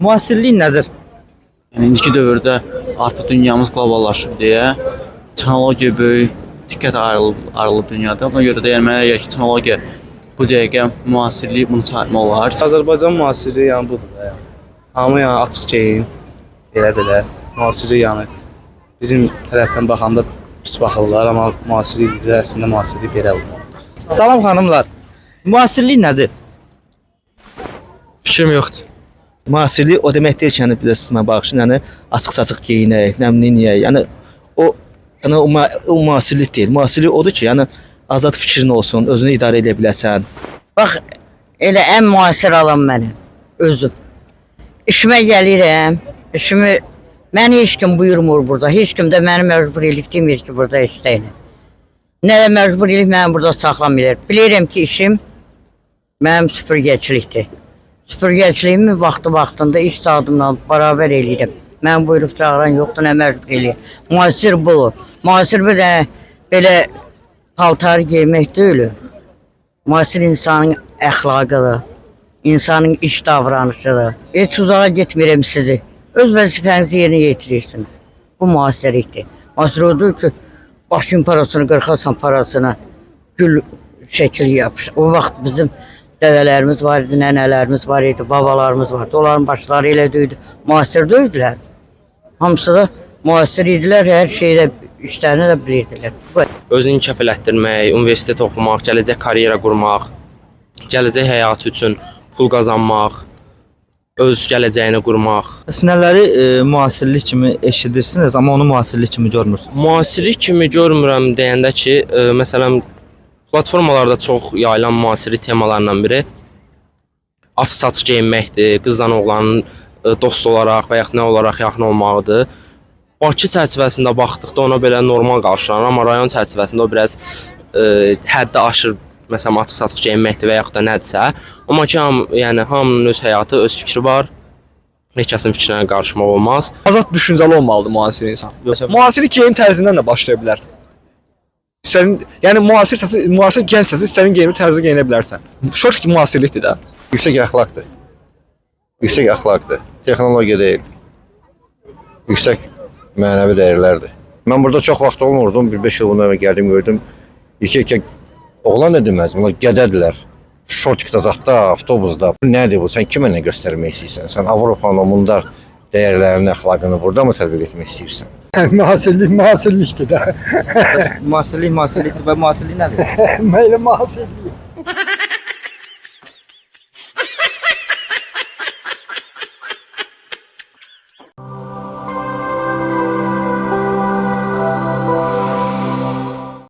Müasirlik nədir? Yəni indiki dövrdə artıq dünyamız qloballaşıb deyə texnologiya böyük diqqət ayrılıb dünyada. Ona görə də yəni mənə gəlir ki, texnologiya bu dəqiqə müasirlik bunu çağırmaq olar. Azərbaycan müasirliyi yəni budur da. Yəni. Hamı yəni açıq geyim, belə müasirlik yəni bizim tərəfdən baxanda pis baxırlar, amma müasirlik bizə əslində müasirlik belə olur. Salam xanımlar. Müasirlik nədir? Fikrim yoxdur. Müasirlik o demək deyil ki, yəni bizə sizmə baxışın, yəni açıq-saçıq geyinək, nəmliyək. Yəni o müasirlik deyil. Müasirlik odur ki, yəni azad fikrin olsun, özünü idarə edə biləsən. Bax, elə ən müasir adam mənim, özüm. İşimə gəlirəm, məni heç kim buyurmur burada, heç kim də məni məcbur elib demir ki, burada işləyin. Nə də məcbur elib məni burada saxlamırlar. Bilirəm ki, işim mənim süpürgəçilikdir. Süpürgəçiliyimi vaxtında iş saatımla bərabər eləyirəm. Mən buyurub çağıran yoxdur, nə məcbur eləyir. Müasir bu. Müasir bir də belə paltarı geymək deyil. Müasir insanın əxlaqıdır, insanın iş davranışıdır. Heç uzağa getmirəm sizi. Öz vəzifənizi yerinə yetirirsiniz. Bu müasirlikdir. Müasir odur ki, başın parasını, qırxasan parasını gül şəkili yapış. O vaxt bizim dəvələrimiz var idi, nənələrimiz var idi, babalarımız vardı. Onların başları elə döydü. Müasir döydülər. Hamısı da müasir idilər, hər şeylə işlərini də bilirdilər. Özünü inkişaf elətdirmək, universitet oxumaq, gələcək karyera qurmaq, gələcək həyatı üçün pul qazanmaq, öz gələcəyini qurmaq. Bəs nələri müasirlik kimi eşidirsiniz, amma onu müasirlik kimi görmürsünüz? Müasirlik kimi görmürəm deyəndə ki, məsələn, platformalarda çox yayılan müasirlik temalarından biri açıq-saçıq geyinməkdir, qızla oğlanın dost olaraq və yaxud nə olaraq yaxın olmaqdır. Bakı çərçivəsində baxdıqda ona belə normal qarşılanır, amma rayon çərçivəsində o biraz həddi aşır, məsələn, açıq-saçıq geyinməkdir və yaxud da nədirsə. Amma ki, yəni, hamının öz həyatı, öz fikri var. Heç kəsin fikrinə qarışmaq olmaz. Azad düşüncəli olmalıdır müasir insan. Müasirlik geyim tərzindən də başlaya bilər. Yəni müasir gəncsəsə istədiyin geyimi tərzi geyinə bilərsən. Şort ki, müasirlikdir də. Yüksək əxlaqdır. Yüksək əxlaqdır. Texnologiya deyil. Yüksək mənəvi dəyərlərdir. Mən burada çox vaxt olmurdum. 1-5 il bundan gəldim, gördüm. İki oğlan da deməz, bunlar qədədirlər. Şortikdə zatda, avtobusda. Nədir bu? Sən kimə nə göstərmək istəyirsən? Sən Avropanın o mundar dəyərlərini, əxlaqını burada mı tətbiq etmək istəyirsən? Müasirlikdir də. Müasirlikdir və müasirlik nədir? Məylə müasirlik.